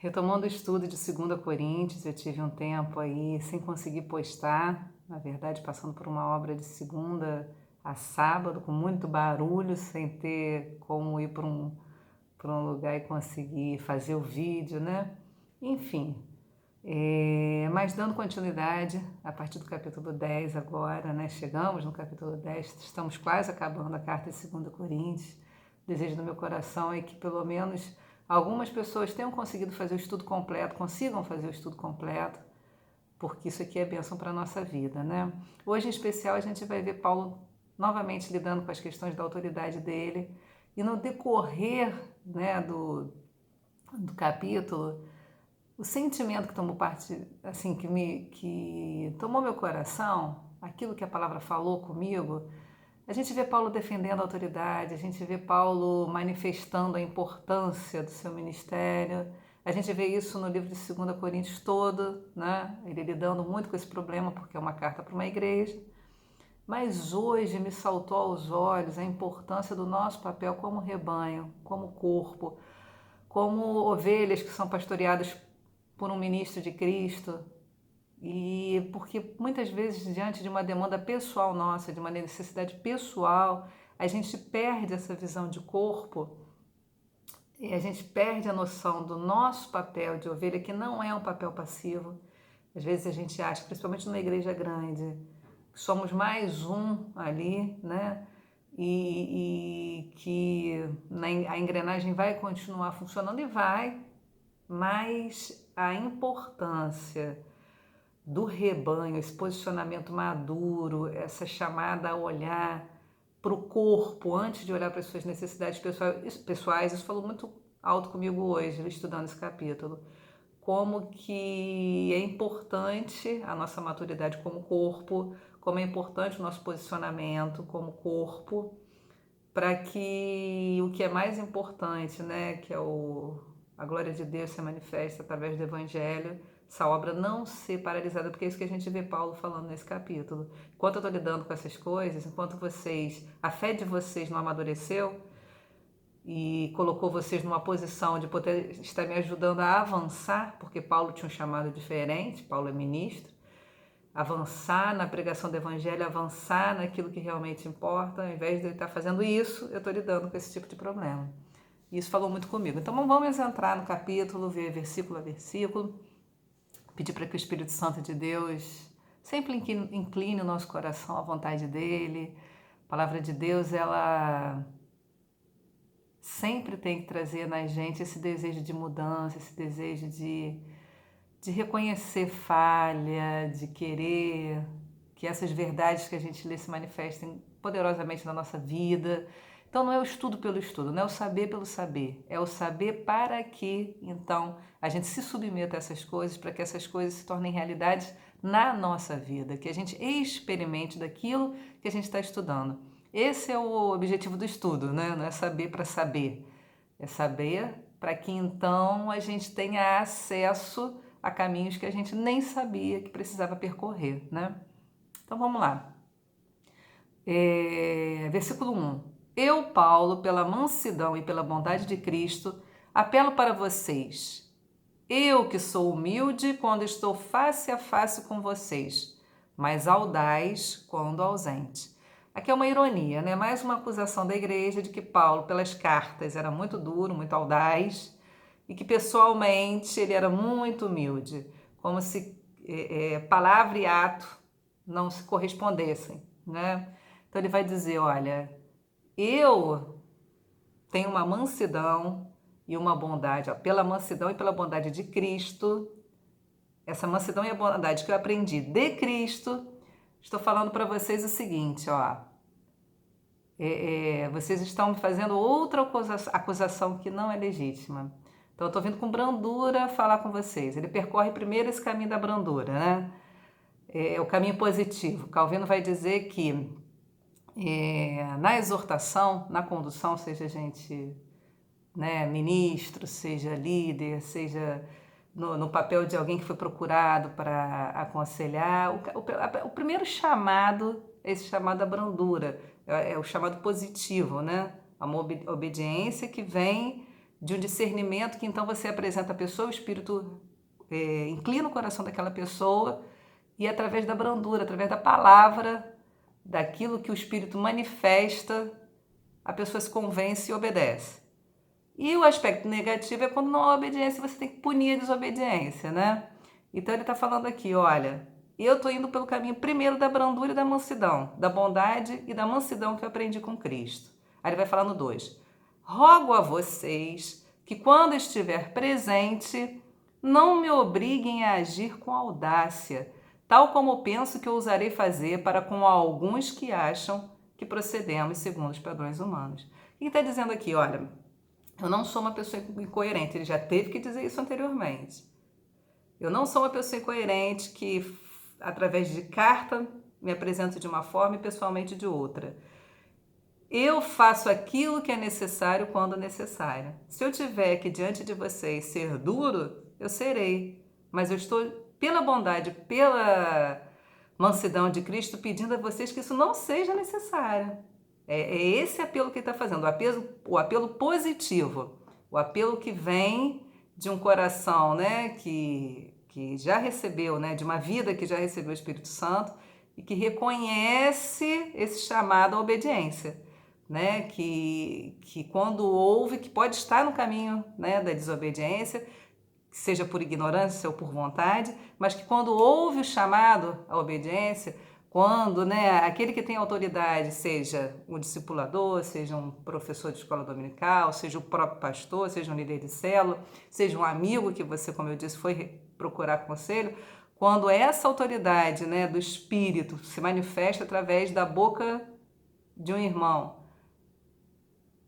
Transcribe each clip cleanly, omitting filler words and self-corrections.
Retomando o estudo de 2 Coríntios, eu tive um tempo aí sem conseguir postar, na verdade passando por uma obra de segunda a sábado, com muito barulho, sem ter como ir para um lugar e conseguir fazer o vídeo, né? Enfim, mas dando continuidade, a partir do capítulo 10 agora, né? Chegamos no capítulo 10, estamos quase acabando a carta de 2 Coríntios. O desejo do meu coração é que pelo menos algumas pessoas tenham conseguido fazer o estudo completo, consigam fazer o estudo completo, porque isso aqui é bênção para a nossa vida, né? Hoje, em especial, a gente vai ver Paulo novamente lidando com as questões da autoridade dele, e no decorrer, né, do capítulo, o sentimento que tomou parte, assim, que tomou meu coração, aquilo que a palavra falou comigo, a gente vê Paulo defendendo a autoridade, a gente vê Paulo manifestando a importância do seu ministério, a gente vê isso no livro de 2 Coríntios todo, né? Ele lidando muito com esse problema, porque é uma carta para uma igreja. Mas hoje me saltou aos olhos a importância do nosso papel como rebanho, como corpo, como ovelhas que são pastoreadas por um ministro de Cristo. E porque muitas vezes, diante de uma demanda pessoal nossa, de uma necessidade pessoal, a gente perde essa visão de corpo e a gente perde a noção do nosso papel de ovelha, que não é um papel passivo. Às vezes a gente acha, principalmente numa igreja grande, que somos mais um ali, né? E que a engrenagem vai continuar funcionando e vai, mas a importância do rebanho, esse posicionamento maduro, essa chamada a olhar para o corpo antes de olhar para as suas necessidades pessoais, isso falou muito alto comigo hoje, estudando esse capítulo. Como que é importante a nossa maturidade como corpo, como é importante o nosso posicionamento como corpo, para que o que é mais importante, né, que é a glória de Deus se manifesta através do Evangelho, essa obra não ser paralisada, porque é isso que a gente vê Paulo falando nesse capítulo. Enquanto eu estou lidando com essas coisas, enquanto a fé de vocês não amadureceu e colocou vocês numa posição de poder estar me ajudando a avançar, porque Paulo tinha um chamado diferente, Paulo é ministro, avançar na pregação do Evangelho, avançar naquilo que realmente importa, ao invés de ele estar fazendo isso, eu estou lidando com esse tipo de problema. E isso falou muito comigo. Então vamos entrar no capítulo, ver versículo a versículo, pedir para que o Espírito Santo de Deus sempre incline o nosso coração à vontade dele. A palavra de Deus, ela sempre tem que trazer na gente esse desejo de mudança, esse desejo de reconhecer falha, de querer que essas verdades que a gente lê se manifestem poderosamente na nossa vida. Então não é o estudo pelo estudo, não é o saber pelo saber, é o saber para que, então, a gente se submeta a essas coisas, para que essas coisas se tornem realidades na nossa vida, que a gente experimente daquilo que a gente está estudando. Esse é o objetivo do estudo, né? Não é saber para saber, é saber para que então a gente tenha acesso a caminhos que a gente nem sabia que precisava percorrer, né? Então vamos lá. Versículo 1. Eu, Paulo, pela mansidão e pela bondade de Cristo, apelo para vocês. Eu que sou humilde quando estou face a face com vocês, mas audaz quando ausente. Aqui é uma ironia, né? Mais uma acusação da igreja de que Paulo, pelas cartas, era muito duro, muito audaz, e que pessoalmente ele era muito humilde, como se palavra e ato não se correspondessem, né? Então ele vai dizer, olha, eu tenho uma mansidão e uma bondade, ó, pela mansidão e pela bondade de Cristo, essa mansidão e a bondade que eu aprendi de Cristo, estou falando para vocês o seguinte, ó, vocês estão me fazendo outra acusação que não é legítima. Então eu estou vindo com brandura falar com vocês. Ele percorre primeiro esse caminho da brandura, né? É o caminho positivo. Calvino vai dizer que na exortação, na condução, seja gente, né, ministro, seja líder, seja no papel de alguém que foi procurado para aconselhar, o primeiro chamado é esse chamado à brandura, é o chamado positivo, né? Uma obediência que vem de um discernimento que então você apresenta a pessoa, o Espírito inclina o coração daquela pessoa e através da brandura, através da palavra, daquilo que o Espírito manifesta, a pessoa se convence e obedece. E o aspecto negativo é quando não há obediência, você tem que punir a desobediência, né? Então ele está falando aqui, olha, eu estou indo pelo caminho primeiro da brandura e da mansidão, da bondade e da mansidão que eu aprendi com Cristo. Aí ele vai falar no 2. Rogo a vocês que quando estiver presente, não me obriguem a agir com audácia, tal como penso que eu ousarei fazer para com alguns que acham que procedemos segundo os padrões humanos. E está dizendo aqui, olha, eu não sou uma pessoa incoerente, ele já teve que dizer isso anteriormente. Eu não sou uma pessoa incoerente que, através de carta, me apresento de uma forma e pessoalmente de outra. Eu faço aquilo que é necessário quando necessário. Se eu tiver que diante de vocês ser duro, eu serei. Mas eu estou, pela bondade, pela mansidão de Cristo, pedindo a vocês que isso não seja necessário. É esse apelo que ele está fazendo, o apelo positivo, o apelo que vem de um coração, né, que já recebeu, né, de uma vida que já recebeu o Espírito Santo e que reconhece esse chamado à obediência, né, que quando ouve, que pode estar no caminho, né, da desobediência, seja por ignorância ou por vontade, mas que quando ouve o chamado à obediência, quando, né, aquele que tem autoridade, seja um discipulador, seja um professor de escola dominical, seja o próprio pastor, seja um líder de célula, seja um amigo que você, como eu disse, foi procurar conselho, quando essa autoridade, né, do Espírito se manifesta através da boca de um irmão,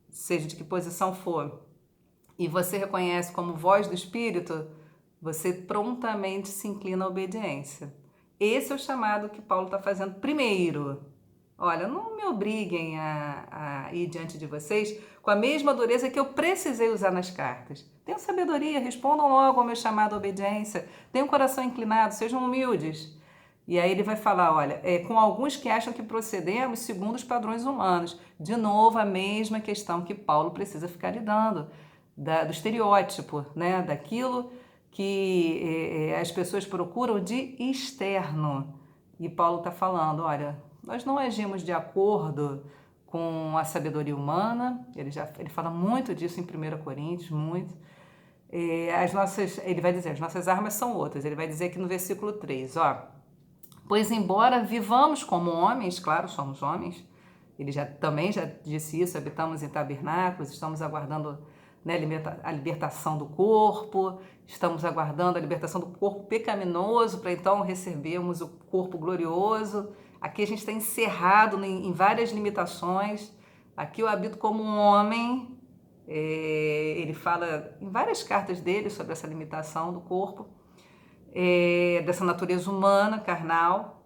seja de que posição for, e você reconhece como voz do Espírito, você prontamente se inclina à obediência. Esse é o chamado que Paulo está fazendo primeiro. Olha, não me obriguem a ir diante de vocês com a mesma dureza que eu precisei usar nas cartas. Tenham sabedoria, respondam logo ao meu chamado à obediência. Tenham um coração inclinado, sejam humildes. E aí ele vai falar, olha, com alguns que acham que procedemos segundo os padrões humanos. De novo, a mesma questão que Paulo precisa ficar lidando, do estereótipo, né? Daquilo que as pessoas procuram de externo. E Paulo está falando, olha, nós não agimos de acordo com a sabedoria humana, ele fala muito disso em 1 Coríntios, muito. Ele vai dizer, as nossas armas são outras, ele vai dizer aqui no versículo 3, ó, pois embora vivamos como homens, claro, somos homens, ele também já disse isso, habitamos em tabernáculos, estamos aguardando, né, a libertação do corpo, estamos aguardando a libertação do corpo pecaminoso para então recebermos o corpo glorioso. Aqui a gente está encerrado em várias limitações. Aqui eu habito como um homem. Ele fala em várias cartas dele sobre essa limitação do corpo, dessa natureza humana, carnal,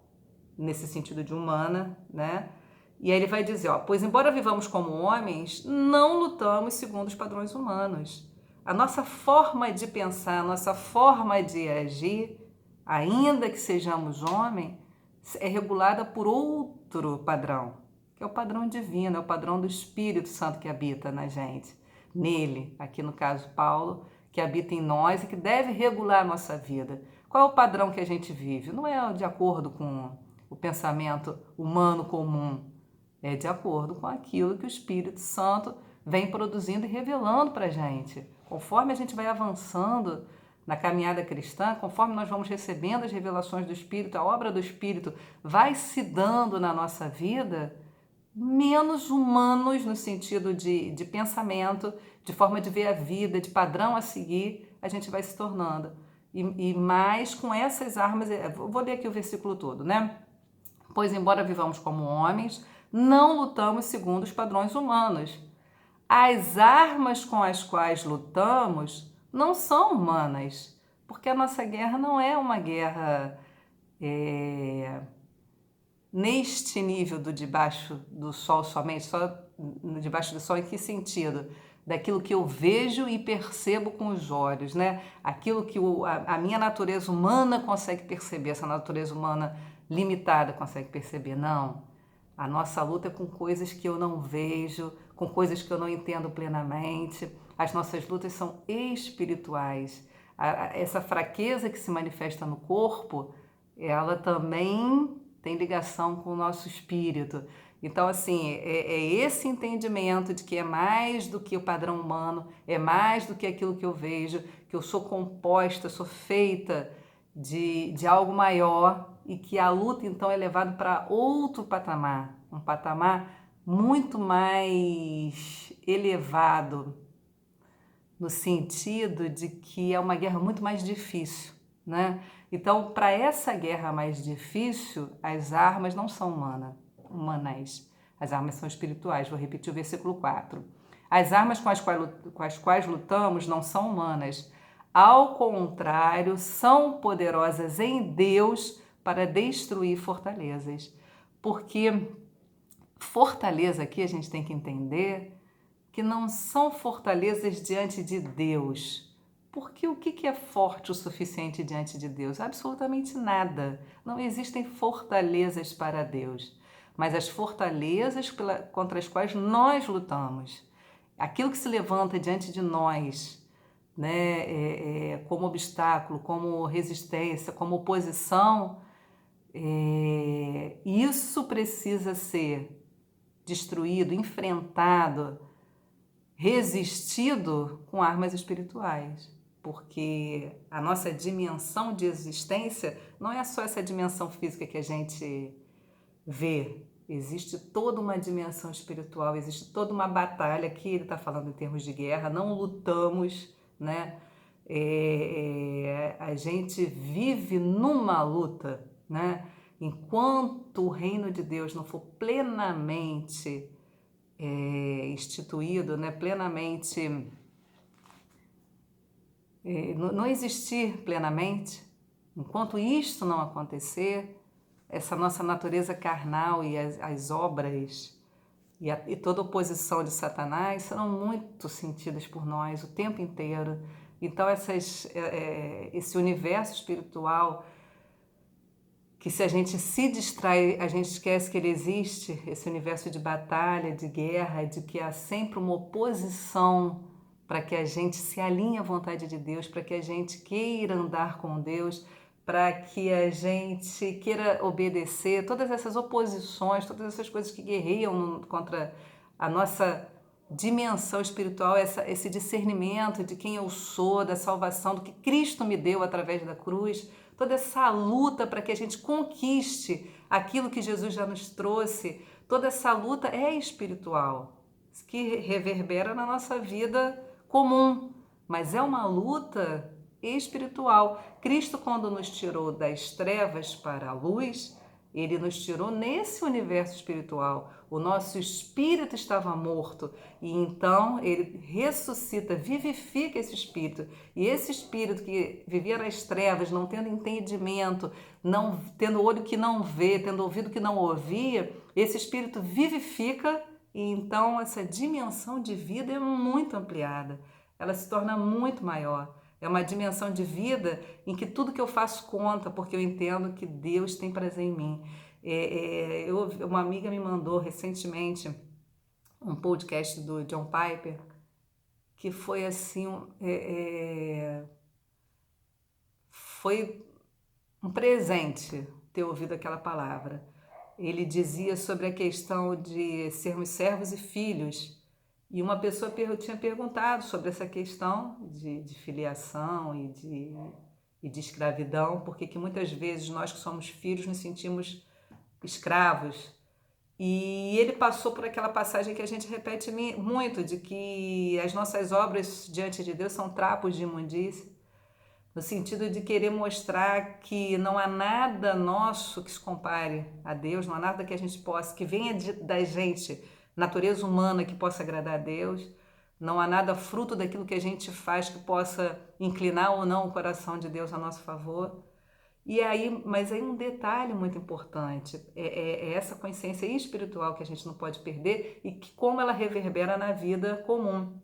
nesse sentido de humana, né? E aí ele vai dizer, ó, pois embora vivamos como homens, não lutamos segundo os padrões humanos. A nossa forma de pensar, a nossa forma de agir, ainda que sejamos homens, é regulada por outro padrão, que é o padrão divino, é o padrão do Espírito Santo que habita na gente, nele, aqui no caso Paulo, que habita em nós e que deve regular a nossa vida. Qual é o padrão que a gente vive? Não é de acordo com o pensamento humano comum, é de acordo com aquilo que o Espírito Santo vem produzindo e revelando para a gente. Conforme a gente vai avançando na caminhada cristã, conforme nós vamos recebendo as revelações do Espírito, a obra do Espírito vai se dando na nossa vida, menos humanos no sentido de pensamento, de forma de ver a vida, de padrão a seguir, a gente vai se tornando. E mais com essas armas, vou ler aqui o versículo todo, né? Pois embora vivamos como homens, não lutamos segundo os padrões humanos. As armas com as quais lutamos não são humanas, porque a nossa guerra não é uma guerra neste nível do debaixo do sol somente, só debaixo do sol em que sentido? Daquilo que eu vejo e percebo com os olhos, né? Aquilo que a minha natureza humana consegue perceber, essa natureza humana limitada consegue perceber, não. A nossa luta é com coisas que eu não vejo, com coisas que eu não entendo plenamente. as nossas lutas são espirituais. Essa fraqueza que se manifesta no corpo, ela também tem ligação com o nosso espírito. Então, assim, é esse entendimento de que é mais do que o padrão humano, é mais do que aquilo que eu vejo, que eu sou composta, sou feita de algo maior e que a luta, então, é levada para outro patamar, um patamar muito mais elevado, no sentido de que é uma guerra muito mais difícil, né? Então, para essa guerra mais difícil, as armas não são humanas, as armas são espirituais. Vou repetir o versículo 4. As armas com as quais lutamos não são humanas, ao contrário, são poderosas em Deus para destruir fortalezas. Porque fortaleza aqui a gente tem que entender que não são fortalezas diante de Deus. Porque o que é forte o suficiente diante de Deus? Absolutamente nada. Não existem fortalezas para Deus. Mas as fortalezas contra as quais nós lutamos, aquilo que se levanta diante de nós, né, como obstáculo, como resistência, como oposição, isso precisa ser destruído, enfrentado, resistido com armas espirituais, porque a nossa dimensão de existência não é só essa dimensão física que a gente vê, existe toda uma dimensão espiritual, existe toda uma batalha, que ele está falando em termos de guerra, não lutamos, né? A gente vive numa luta, né? Enquanto o reino de Deus não for plenamente instituído, né, plenamente, não existir plenamente, enquanto isto não acontecer, essa nossa natureza carnal e as obras e toda oposição de Satanás serão muito sentidas por nós o tempo inteiro. Então esse universo espiritual, que se a gente se distrai, a gente esquece que ele existe, esse universo de batalha, de guerra, de que há sempre uma oposição para que a gente se alinhe à vontade de Deus, para que a gente queira andar com Deus, para que a gente queira obedecer, todas essas oposições, todas essas coisas que guerreiam contra a nossa dimensão espiritual, esse discernimento de quem eu sou, da salvação, do que Cristo me deu através da cruz, toda essa luta para que a gente conquiste aquilo que Jesus já nos trouxe, toda essa luta é espiritual, que reverbera na nossa vida comum, mas é uma luta espiritual. Cristo, quando nos tirou das trevas para a luz, ele nos tirou nesse universo espiritual. O nosso espírito estava morto e então ele ressuscita, vivifica esse espírito. E esse espírito que vivia nas trevas, não tendo entendimento, não tendo olho que não vê, tendo ouvido que não ouvia, esse espírito vivifica e então essa dimensão de vida é muito ampliada. Ela se torna muito maior. É uma dimensão de vida em que tudo que eu faço conta, porque eu entendo que Deus tem prazer em mim. Uma amiga me mandou recentemente um podcast do John Piper, que foi assim, foi um presente ter ouvido aquela palavra. Ele dizia sobre a questão de sermos servos e filhos. E uma pessoa tinha perguntado sobre essa questão de filiação e de escravidão, porque que muitas vezes nós que somos filhos nos sentimos escravos. E ele passou por aquela passagem que a gente repete muito, de que as nossas obras diante de Deus são trapos de imundícia, no sentido de querer mostrar que não há nada nosso que se compare a Deus, não há nada que a gente possa, que venha da gente, natureza humana, que possa agradar a Deus, não há nada fruto daquilo que a gente faz que possa inclinar ou não o coração de Deus a nosso favor. Mas aí um detalhe muito importante, é essa consciência espiritual que a gente não pode perder e que como ela reverbera na vida comum.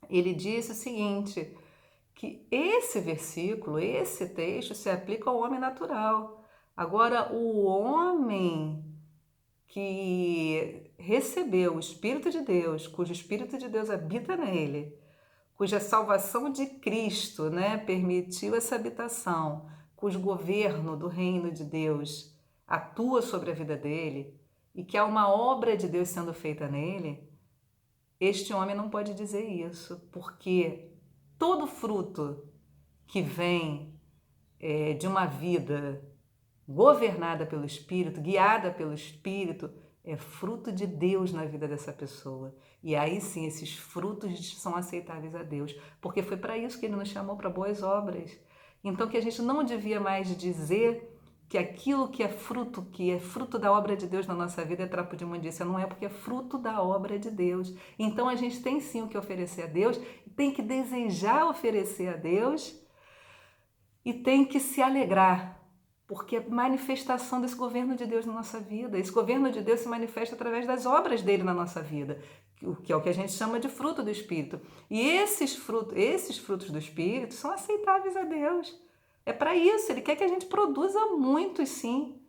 Ele disse o seguinte, que esse versículo, esse texto se aplica ao homem natural. Agora, o homem que recebeu o Espírito de Deus, cujo Espírito de Deus habita nele, cuja salvação de Cristo, né, permitiu essa habitação, cujo governo do reino de Deus atua sobre a vida dele e que há uma obra de Deus sendo feita nele, este homem não pode dizer isso, porque todo fruto que vem de uma vida governada pelo Espírito, guiada pelo Espírito, é fruto de Deus na vida dessa pessoa. E aí sim, esses frutos são aceitáveis a Deus, porque foi para isso que Ele nos chamou, para boas obras. Então que a gente não devia mais dizer que aquilo que é fruto da obra de Deus na nossa vida é trapo de imundícia. Não é, porque é fruto da obra de Deus. Então a gente tem sim o que oferecer a Deus, tem que desejar oferecer a Deus e tem que se alegrar, porque é manifestação desse governo de Deus na nossa vida. Esse governo de Deus se manifesta através das obras dele na nossa vida, que é o que a gente chama de fruto do Espírito. E esses frutos do Espírito são aceitáveis a Deus. É para isso, ele quer que a gente produza muito, sim.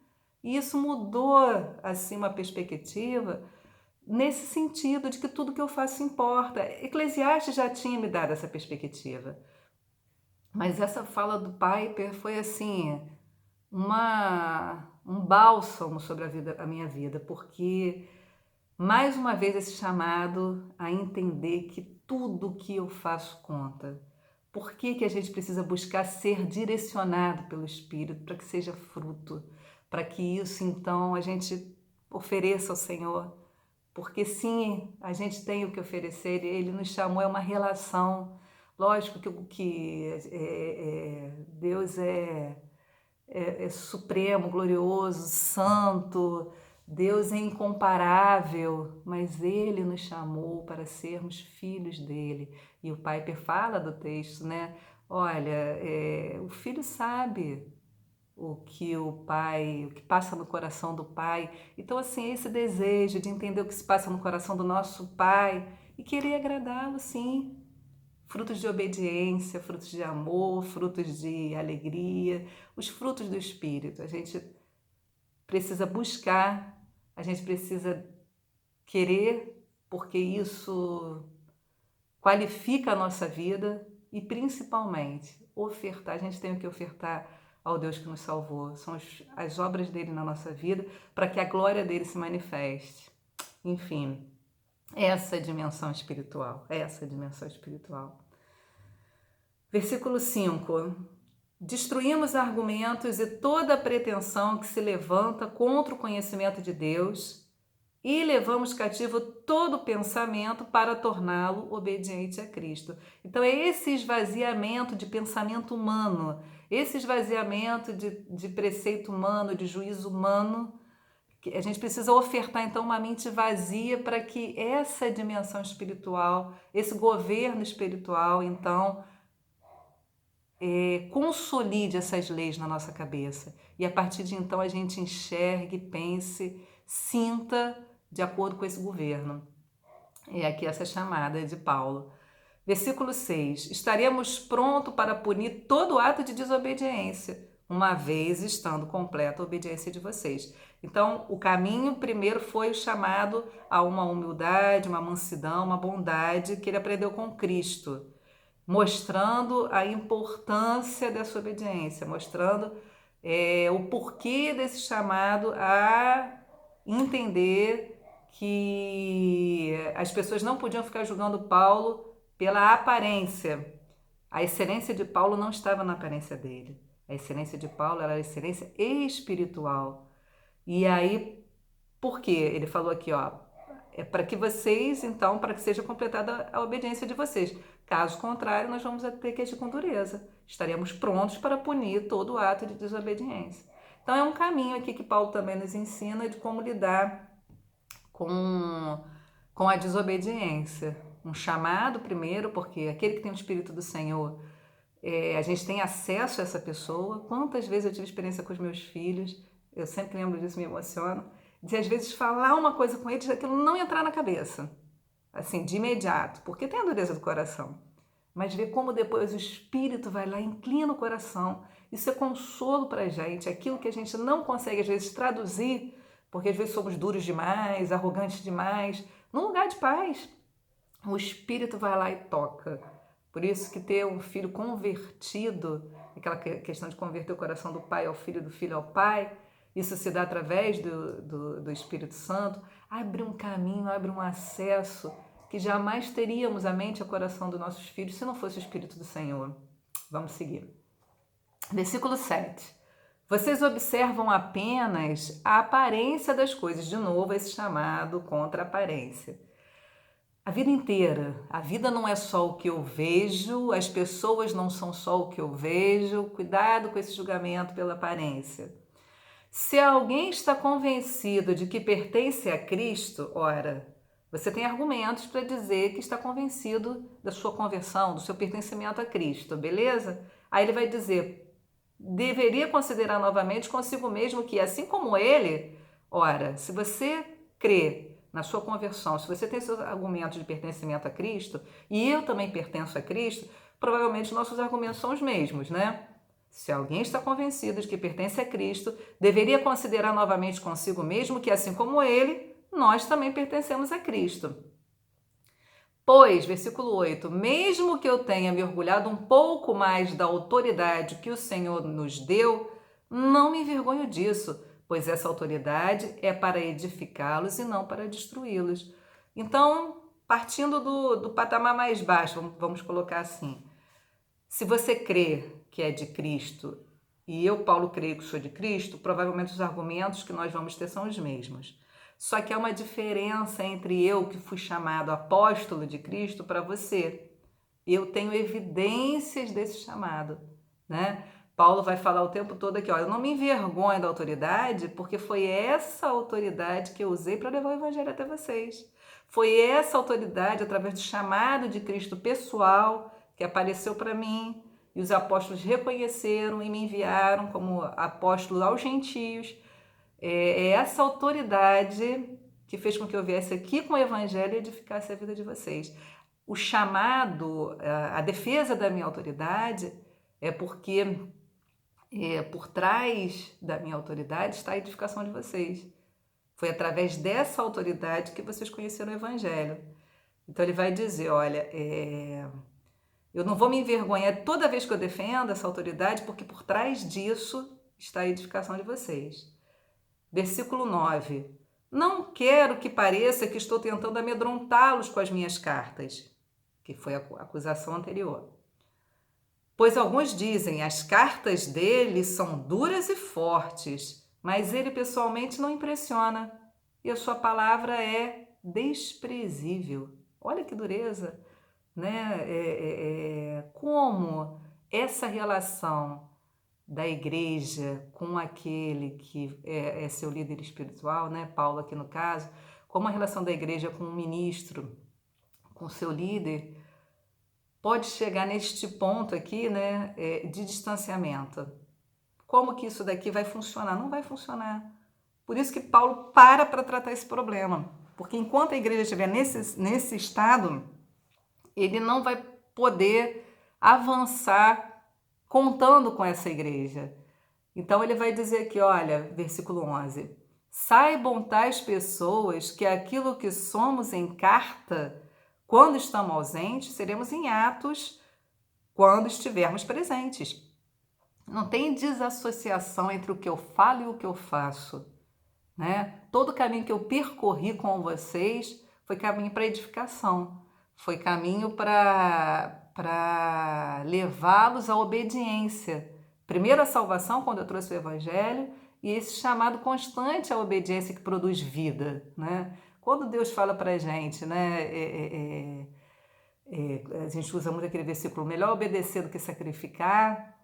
E isso mudou assim uma perspectiva nesse sentido de que tudo que eu faço importa. Eclesiastes já tinha me dado essa perspectiva. Mas essa fala do Piper foi assim, um bálsamo sobre a minha vida, porque mais uma vez esse chamado a entender que tudo que eu faço conta. Por que a gente precisa buscar ser direcionado pelo Espírito para que seja fruto, para que isso então a gente ofereça ao Senhor? Porque sim, a gente tem o que oferecer, Ele nos chamou, é uma relação. Lógico que Deus é supremo, glorioso, santo, Deus é incomparável, mas Ele nos chamou para sermos filhos dele. E o Piper fala do texto, né? Olha, o filho sabe o que passa no coração do pai. Então, assim, esse desejo de entender o que se passa no coração do nosso pai e querer agradá-lo, sim. Frutos de obediência, frutos de amor, frutos de alegria, os frutos do Espírito. A gente precisa buscar, a gente precisa querer, porque isso qualifica a nossa vida e, principalmente, ofertar. A gente tem o que ofertar ao Deus que nos salvou. São as obras dele na nossa vida para que a glória dele se manifeste. Enfim, essa é a dimensão espiritual. Versículo 5. Destruímos argumentos e toda pretensão que se levanta contra o conhecimento de Deus e levamos cativo todo pensamento para torná-lo obediente a Cristo. Então é esse esvaziamento de pensamento humano, esse esvaziamento de preceito humano, de juízo humano, que a gente precisa ofertar então uma mente vazia para que essa dimensão espiritual, esse governo espiritual, então consolide essas leis na nossa cabeça. E a partir de então a gente enxergue, pense, sinta de acordo com esse governo. É aqui essa chamada de Paulo. Versículo 6. Estaremos prontos para punir todo ato de desobediência, uma vez estando completa a obediência de vocês. Então, o caminho primeiro foi o chamado a uma humildade, uma mansidão, uma bondade que ele aprendeu com Cristo, mostrando a importância dessa obediência, mostrando o porquê desse chamado a entender que as pessoas não podiam ficar julgando Paulo pela aparência. A excelência de Paulo não estava na aparência dele. A excelência de Paulo era a excelência espiritual. E aí, por quê? Ele falou aqui, ó, é para que vocês, então, para que seja completada a obediência de vocês. Caso contrário, nós vamos ter que agir com dureza. Estaremos prontos para punir todo ato de desobediência. Então, é um caminho aqui que Paulo também nos ensina de como lidar com a desobediência. Um chamado primeiro, porque aquele que tem o Espírito do Senhor, a gente tem acesso a essa pessoa. Quantas vezes eu tive experiência com os meus filhos, eu sempre lembro disso, me emociono, de às vezes falar uma coisa com eles, aquilo não entrar na cabeça, assim, de imediato, porque tem a dureza do coração. Mas ver como depois o Espírito vai lá e inclina o coração. Isso é consolo para a gente, aquilo que a gente não consegue às vezes traduzir, porque às vezes somos duros demais, arrogantes demais. Num lugar de paz, o Espírito vai lá e toca. Por isso que ter um filho convertido, aquela questão de converter o coração do pai ao filho, do filho ao pai, isso se dá através do Espírito Santo, abre um caminho, abre um acesso que jamais teríamos a mente e o coração dos nossos filhos se não fosse o Espírito do Senhor. Vamos seguir. Versículo 7. Vocês observam apenas a aparência das coisas. De novo, esse chamado contra a aparência. A vida inteira. A vida não é só o que eu vejo, as pessoas não são só o que eu vejo. Cuidado com esse julgamento pela aparência. Se alguém está convencido de que pertence a Cristo, ora, você tem argumentos para dizer que está convencido da sua conversão, do seu pertencimento a Cristo, beleza? Aí ele vai dizer, deveria considerar novamente consigo mesmo que, assim como ele, ora, se você crê na sua conversão, se você tem seus argumentos de pertencimento a Cristo, e eu também pertenço a Cristo, provavelmente nossos argumentos são os mesmos, né? Se alguém está convencido de que pertence a Cristo, deveria considerar novamente consigo mesmo que, assim como ele, nós também pertencemos a Cristo. Pois, versículo 8, mesmo que eu tenha me orgulhado um pouco mais da autoridade que o Senhor nos deu, não me envergonho disso, pois essa autoridade é para edificá-los e não para destruí-los. Então, partindo do patamar mais baixo, vamos colocar assim, se você crê que é de Cristo e eu, Paulo, creio que sou de Cristo, provavelmente os argumentos que nós vamos ter são os mesmos. Só que há uma diferença entre eu, que fui chamado apóstolo de Cristo, para você. Eu tenho evidências desse chamado, né? Paulo vai falar o tempo todo aqui, ó, eu não me envergonho da autoridade, porque foi essa autoridade que eu usei para levar o evangelho até vocês. Foi essa autoridade, através do chamado de Cristo pessoal, que apareceu para mim, e os apóstolos reconheceram e me enviaram como apóstolo aos gentios. É essa autoridade que fez com que eu viesse aqui com o evangelho e edificasse a vida de vocês. O chamado, a defesa da minha autoridade é porque por trás da minha autoridade está a edificação de vocês. Foi através dessa autoridade que vocês conheceram o evangelho. Então ele vai dizer, olha, eu não vou me envergonhar toda vez que eu defendo essa autoridade, porque por trás disso está a edificação de vocês. Versículo 9. Não quero que pareça que estou tentando amedrontá-los com as minhas cartas, que foi a acusação anterior. Pois alguns dizem, as cartas dele são duras e fortes, mas ele pessoalmente não impressiona, e a sua palavra é desprezível. Olha que dureza, né? Como essa relação da igreja com aquele que é seu líder espiritual, né? Paulo aqui no caso, como a relação da igreja com o ministro, com seu líder, pode chegar neste ponto aqui, né, de distanciamento. Como que isso daqui vai funcionar? Não vai funcionar. Por isso que Paulo para tratar esse problema. Porque enquanto a igreja estiver nesse estado, ele não vai poder avançar contando com essa igreja. Então ele vai dizer aqui, olha, versículo 11. Saibam tais pessoas que aquilo que somos em carta, quando estamos ausentes, seremos em atos quando estivermos presentes. Não tem desassociação entre o que eu falo e o que eu faço, né? Todo o caminho que eu percorri com vocês foi caminho para edificação, foi caminho para levá-los à obediência. Primeiro a salvação, quando eu trouxe o evangelho, e esse chamado constante à obediência que produz vida, né? Quando Deus fala para a gente, né? A gente usa muito aquele versículo, melhor obedecer do que sacrificar,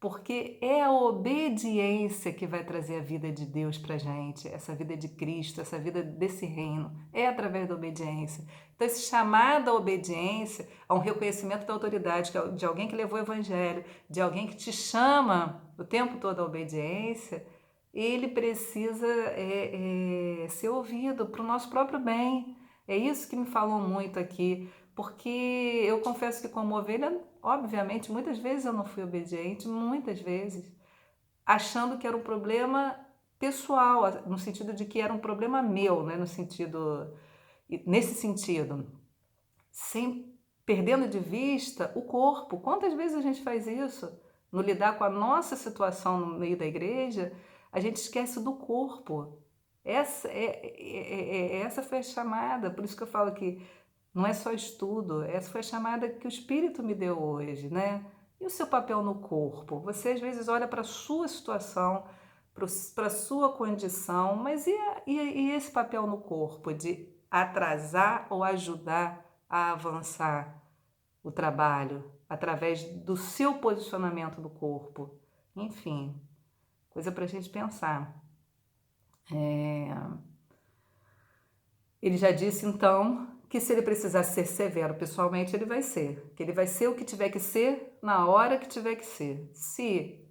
porque é a obediência que vai trazer a vida de Deus para a gente, essa vida de Cristo, essa vida desse reino, é através da obediência. Então esse chamado à obediência, a um reconhecimento da autoridade, de alguém que levou o evangelho, de alguém que te chama o tempo todo à obediência, ele precisa ser ouvido para o nosso próprio bem. É isso que me falou muito aqui, porque eu confesso que como ovelha, obviamente, muitas vezes eu não fui obediente, muitas vezes, achando que era um problema pessoal, no sentido de que era um problema meu, né? Nesse sentido, sem perdendo de vista o corpo. Quantas vezes a gente faz isso? No lidar com a nossa situação no meio da igreja, a gente esquece do corpo. Essa foi a chamada, por isso que eu falo que não é só estudo, essa foi a chamada que o Espírito me deu hoje, né? E o seu papel no corpo? Você às vezes olha para a sua situação, para a sua condição, mas e esse papel no corpo de atrasar ou ajudar a avançar o trabalho através do seu posicionamento do corpo? Enfim, coisa para a gente pensar. Ele já disse então que se ele precisar ser severo pessoalmente, ele vai ser. Que ele vai ser o que tiver que ser na hora que tiver que ser. Se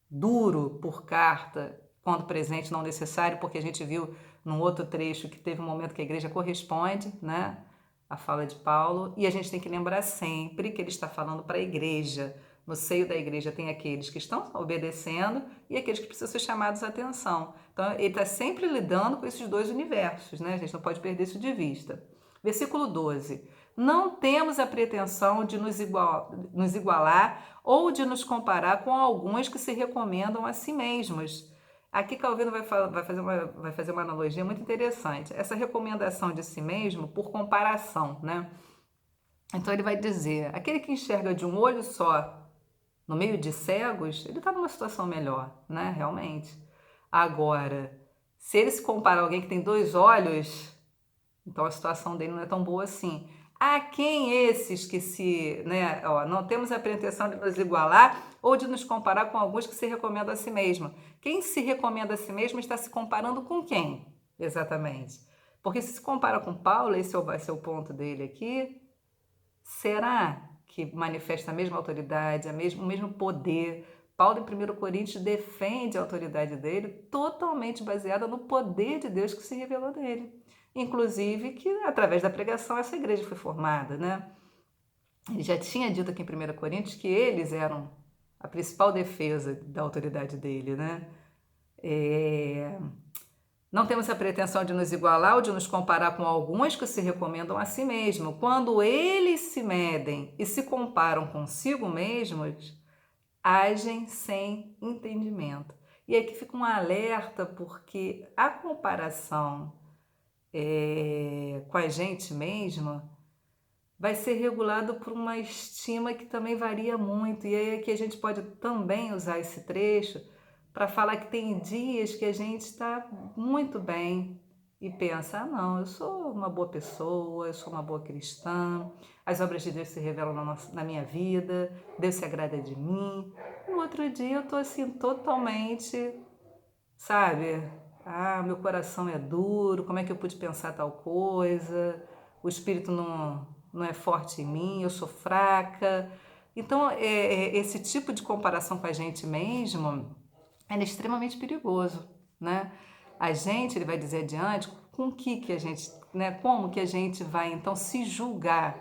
duro por carta, quando presente não necessário, porque a gente viu num outro trecho que teve um momento que a igreja corresponde, né, a fala de Paulo, e a gente tem que lembrar sempre que ele está falando para a igreja. No seio da igreja tem aqueles que estão obedecendo e aqueles que precisam ser chamados à atenção. Então, ele está sempre lidando com esses dois universos, né? A gente não pode perder isso de vista. Versículo 12. Não temos a pretensão de nos igualar ou de nos comparar com alguns que se recomendam a si mesmos. Aqui Calvino vai fazer uma analogia muito interessante. Essa recomendação de si mesmo por comparação, né? Então ele vai dizer, aquele que enxerga de um olho só no meio de cegos, ele está numa situação melhor, né? Realmente. Agora, se ele se compara a alguém que tem dois olhos, então a situação dele não é tão boa assim. A quem esses que se, né, não temos a pretensão de nos igualar ou de nos comparar com alguns que se recomendam a si mesmo. Quem se recomenda a si mesmo está se comparando com quem? Exatamente. Porque se compara com Paulo, esse vai ser o ponto dele aqui, será que manifesta a mesma autoridade, o mesmo poder? Paulo, em 1 Coríntios, defende a autoridade dele totalmente baseada no poder de Deus que se revelou nele. Inclusive que, através da pregação, essa igreja foi formada, né? Ele já tinha dito aqui em 1 Coríntios que eles eram a principal defesa da autoridade dele, né? Não temos a pretensão de nos igualar ou de nos comparar com alguns que se recomendam a si mesmos. Quando eles se medem e se comparam consigo mesmos, agem sem entendimento. E aqui fica um alerta, porque a comparação com a gente mesma vai ser regulado por uma estima que também varia muito. E aí aqui a gente pode também usar esse trecho para falar que tem dias que a gente está muito bem e pensa, não, eu sou uma boa pessoa, eu sou uma boa cristã, as obras de Deus se revelam na minha vida, Deus se agrada de mim. No outro dia eu estou assim totalmente, sabe, meu coração é duro, como é que eu pude pensar tal coisa, o espírito não é forte em mim, eu sou fraca. Então, esse tipo de comparação com a gente mesmo é extremamente perigoso, né? A gente, ele vai dizer adiante, com que a gente, né? Como que a gente vai então se julgar?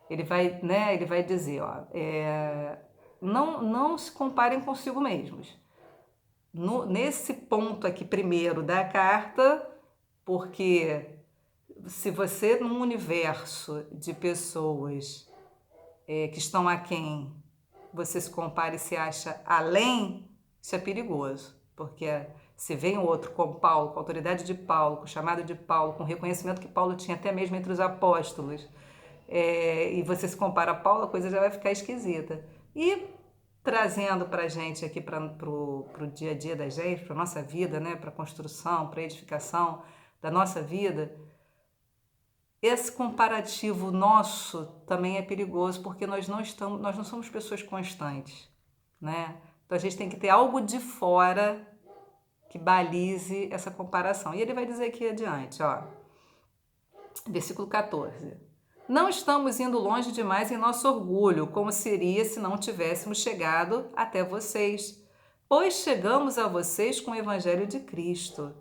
Ele vai dizer, não se comparem consigo mesmos. Nesse ponto aqui primeiro da carta, porque se você num universo de pessoas que estão aquém, você se compara e se acha além, isso é perigoso, porque se vem o outro como Paulo, com a autoridade de Paulo, com o chamado de Paulo, com o reconhecimento que Paulo tinha até mesmo entre os apóstolos, e você se compara a Paulo, a coisa já vai ficar esquisita. E trazendo para a gente aqui, para o dia a dia da gente, para a nossa vida, né, para a construção, para a edificação da nossa vida, esse comparativo nosso também é perigoso, porque nós não somos pessoas constantes, né? Então a gente tem que ter algo de fora que balize essa comparação. E ele vai dizer aqui adiante, versículo 14. Não estamos indo longe demais em nosso orgulho, como seria se não tivéssemos chegado até vocês, pois chegamos a vocês com o evangelho de Cristo.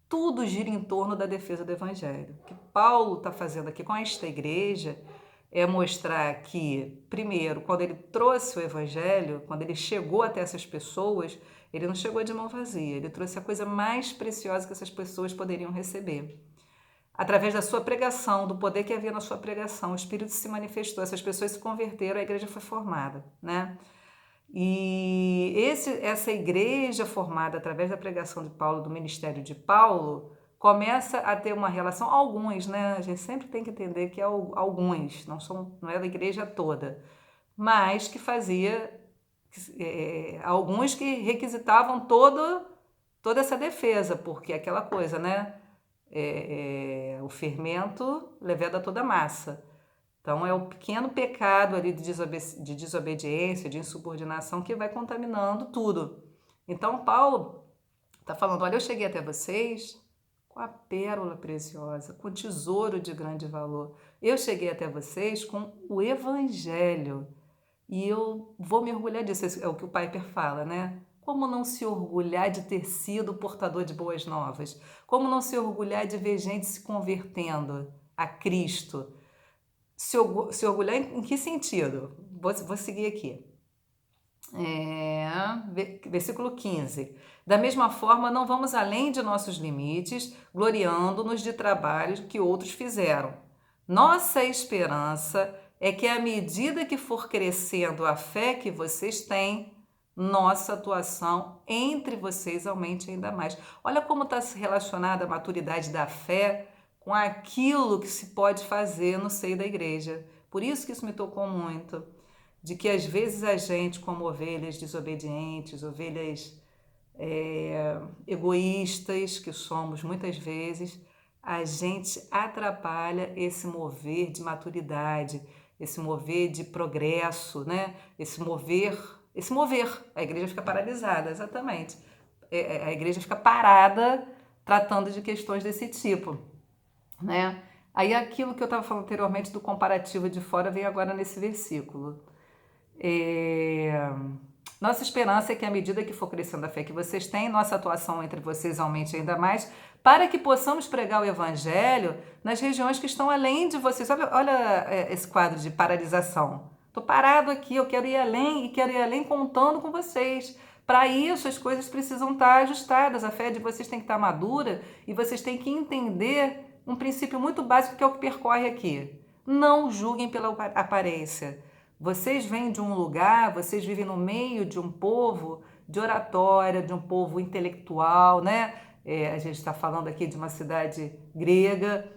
Tudo gira em torno da defesa do evangelho. O que Paulo está fazendo aqui com esta igreja é mostrar que, primeiro, quando ele trouxe o evangelho, quando ele chegou até essas pessoas, ele não chegou de mão vazia, ele trouxe a coisa mais preciosa que essas pessoas poderiam receber. através da sua pregação, do poder que havia na sua pregação, o Espírito se manifestou, essas pessoas se converteram, a igreja foi formada, né? E essa igreja formada através da pregação de Paulo, do ministério de Paulo, começa a ter uma relação, alguns, né? A gente sempre tem que entender que é alguns, não é da igreja toda, mas que fazia, alguns que requisitavam toda essa defesa, porque aquela coisa, né? O fermento leveda toda a massa. Então, é o pequeno pecado ali de desobediência, de insubordinação que vai contaminando tudo. Então, Paulo está falando, olha, eu cheguei até vocês com a pérola preciosa, com o tesouro de grande valor. Eu cheguei até vocês com o evangelho. E eu vou me orgulhar disso, é o que o Piper fala, né? Como não se orgulhar de ter sido portador de boas novas? Como não se orgulhar de ver gente se convertendo a Cristo? Se orgulhar em que sentido? Vou seguir aqui. Versículo 15. Da mesma forma, não vamos além de nossos limites, gloriando-nos de trabalhos que outros fizeram. Nossa esperança é que, à medida que for crescendo a fé que vocês têm, nossa atuação entre vocês aumente ainda mais. Olha como está relacionada a maturidade da fé com aquilo que se pode fazer no seio da igreja. Por isso que isso me tocou muito, de que às vezes a gente, como ovelhas desobedientes, ovelhas egoístas que somos muitas vezes, a gente atrapalha esse mover de maturidade, esse mover de progresso, né? Esse mover, a igreja fica paralisada, exatamente. A igreja fica parada tratando de questões desse tipo, né? Aí aquilo que eu estava falando anteriormente do comparativo de fora vem agora nesse versículo. Nossa esperança é que, à medida que for crescendo a fé que vocês têm, nossa atuação entre vocês aumente ainda mais, para que possamos pregar o Evangelho nas regiões que estão além de vocês. Olha esse quadro de paralisação. Estou parado aqui, eu quero ir além e quero ir além contando com vocês. Para isso, as coisas precisam estar ajustadas, a fé de vocês tem que estar madura e vocês têm que entender um princípio muito básico que é o que percorre aqui. Não julguem pela aparência. Vocês vêm de um lugar, vocês vivem no meio de um povo de oratória, de um povo intelectual, né? A gente está falando aqui de uma cidade grega.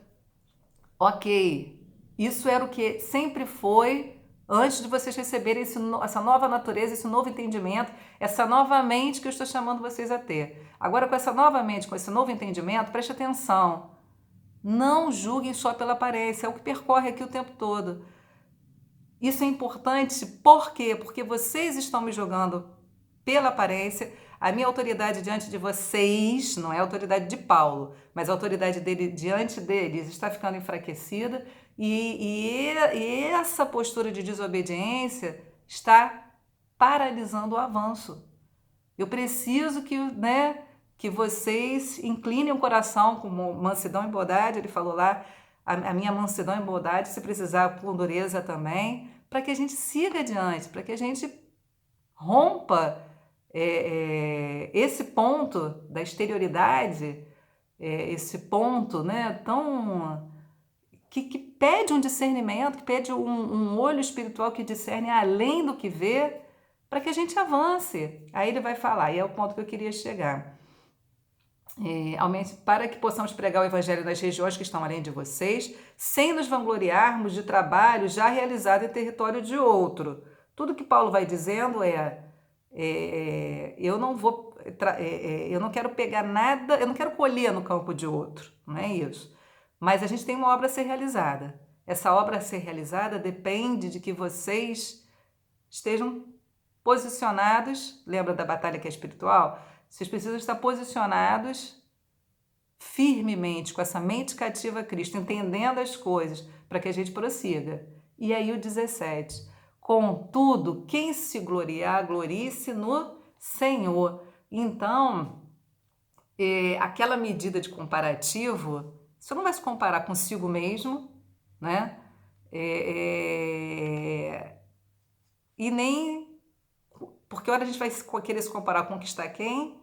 Ok, isso era o que sempre foi antes de vocês receberem essa nova natureza, esse novo entendimento, essa nova mente que eu estou chamando vocês a ter. Agora, com essa nova mente, com esse novo entendimento, preste atenção. Não julguem só pela aparência, é o que percorre aqui o tempo todo. Isso é importante, por quê? Porque vocês estão me julgando pela aparência, a minha autoridade diante de vocês, não é a autoridade de Paulo, mas a autoridade dele diante deles está ficando enfraquecida e essa postura de desobediência está paralisando o avanço. Eu preciso que vocês inclinem o coração com mansidão e bondade, ele falou lá, a minha mansidão e bondade, se precisar com dureza também, para que a gente siga adiante, para que a gente rompa esse ponto da exterioridade, esse ponto, né, tão que pede um discernimento, que pede um olho espiritual que discerne além do que vê, para que a gente avance. Aí ele vai falar, e é o ponto que eu queria chegar. Para que possamos pregar o evangelho nas regiões que estão além de vocês, sem nos vangloriarmos de trabalho já realizado em território de outro. Tudo que Paulo vai dizendo eu não quero pegar nada, eu não quero colher no campo de outro, não é isso. Mas a gente tem uma obra a ser realizada. Essa obra a ser realizada depende de que vocês estejam posicionados, lembra da batalha que é espiritual? Vocês precisam estar posicionados firmemente, com essa mente cativa a Cristo, entendendo as coisas, para que a gente prossiga. E aí o 17. Contudo, quem se gloriar, glorie-se no Senhor. Então, aquela medida de comparativo, você não vai se comparar consigo mesmo, né? E nem... Porque hora a gente vai querer se comparar, conquistar quem?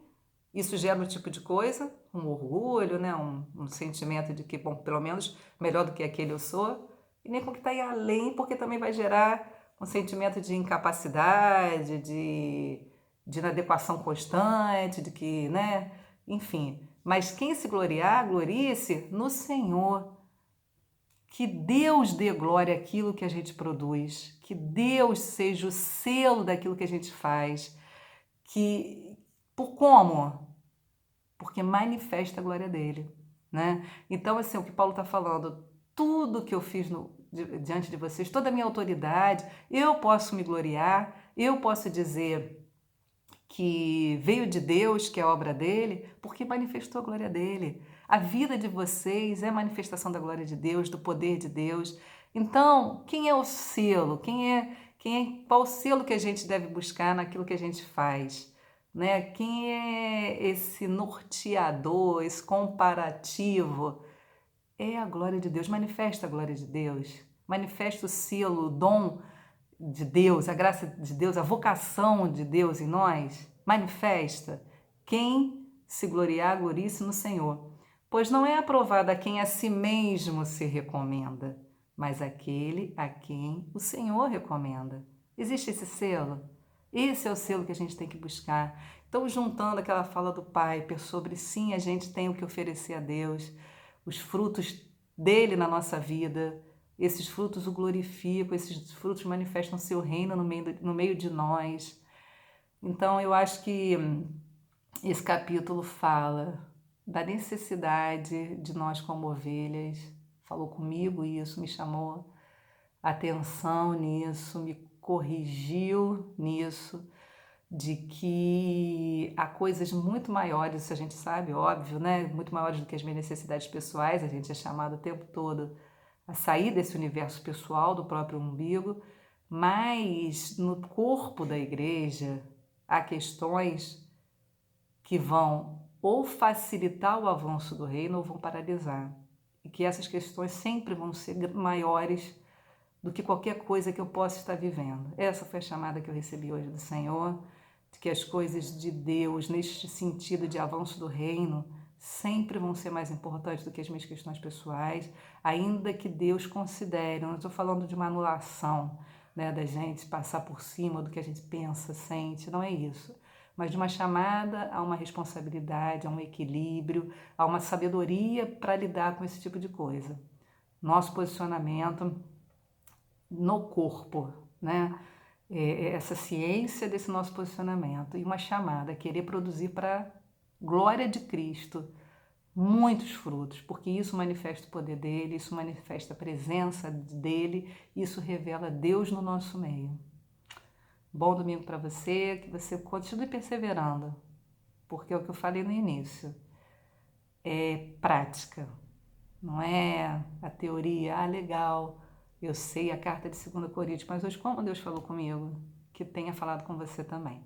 Isso gera um tipo de coisa, um orgulho, né? um sentimento de que, bom, pelo menos melhor do que aquele eu sou, e nem com que está aí além, porque também vai gerar um sentimento de incapacidade, de inadequação constante, de que, né? Enfim, mas quem se gloriar, glorie-se no Senhor. Que Deus dê glória àquilo que a gente produz, que Deus seja o selo daquilo que a gente faz, que por como? Porque manifesta a glória dele, né? Então, assim, o que Paulo está falando, tudo que eu fiz diante de vocês, toda a minha autoridade, eu posso me gloriar, eu posso dizer que veio de Deus, que é obra dele, porque manifestou a glória dele. A vida de vocês é manifestação da glória de Deus, do poder de Deus. Então, quem é o selo? Qual o selo que a gente deve buscar naquilo que a gente faz? Né? Quem é esse norteador, esse comparativo? É a glória de Deus, manifesta a glória de Deus, manifesta o selo, o dom de Deus, a graça de Deus, a vocação de Deus em nós, manifesta. Quem se gloriar, glorie-se no Senhor. Pois não é aprovado a quem a si mesmo se recomenda, mas aquele a quem o Senhor recomenda. Existe esse selo? Esse é o selo que a gente tem que buscar. Então, juntando aquela fala do Pai, sobre sim, a gente tem o que oferecer a Deus, os frutos dele na nossa vida, esses frutos o glorificam, esses frutos manifestam seu reino no meio de nós. Então, eu acho que esse capítulo fala da necessidade de nós como ovelhas. Falou comigo isso, me chamou a atenção nisso, me corrigiu nisso, de que há coisas muito maiores, isso a gente sabe, óbvio, né? Muito maiores do que as minhas necessidades pessoais, a gente é chamado o tempo todo a sair desse universo pessoal do próprio umbigo, mas no corpo da igreja há questões que vão ou facilitar o avanço do reino ou vão paralisar. E que essas questões sempre vão ser maiores do que qualquer coisa que eu possa estar vivendo. Essa foi a chamada que eu recebi hoje do Senhor, de que as coisas de Deus, neste sentido de avanço do reino, sempre vão ser mais importantes do que as minhas questões pessoais, ainda que Deus considere. Eu não estou falando de uma anulação, né, da gente passar por cima do que a gente pensa, sente, não é isso. Mas de uma chamada a uma responsabilidade, a um equilíbrio, a uma sabedoria para lidar com esse tipo de coisa. Nosso posicionamento no corpo, né? Essa ciência desse nosso posicionamento e uma chamada a querer produzir para a glória de Cristo muitos frutos, porque isso manifesta o poder dele, isso manifesta a presença dele, isso revela Deus no nosso meio. Bom domingo para você, que você continue perseverando, porque é o que eu falei no início, é prática, não é a teoria, legal, eu sei a carta de 2 Coríntios, mas hoje como Deus falou comigo, que tenha falado com você também.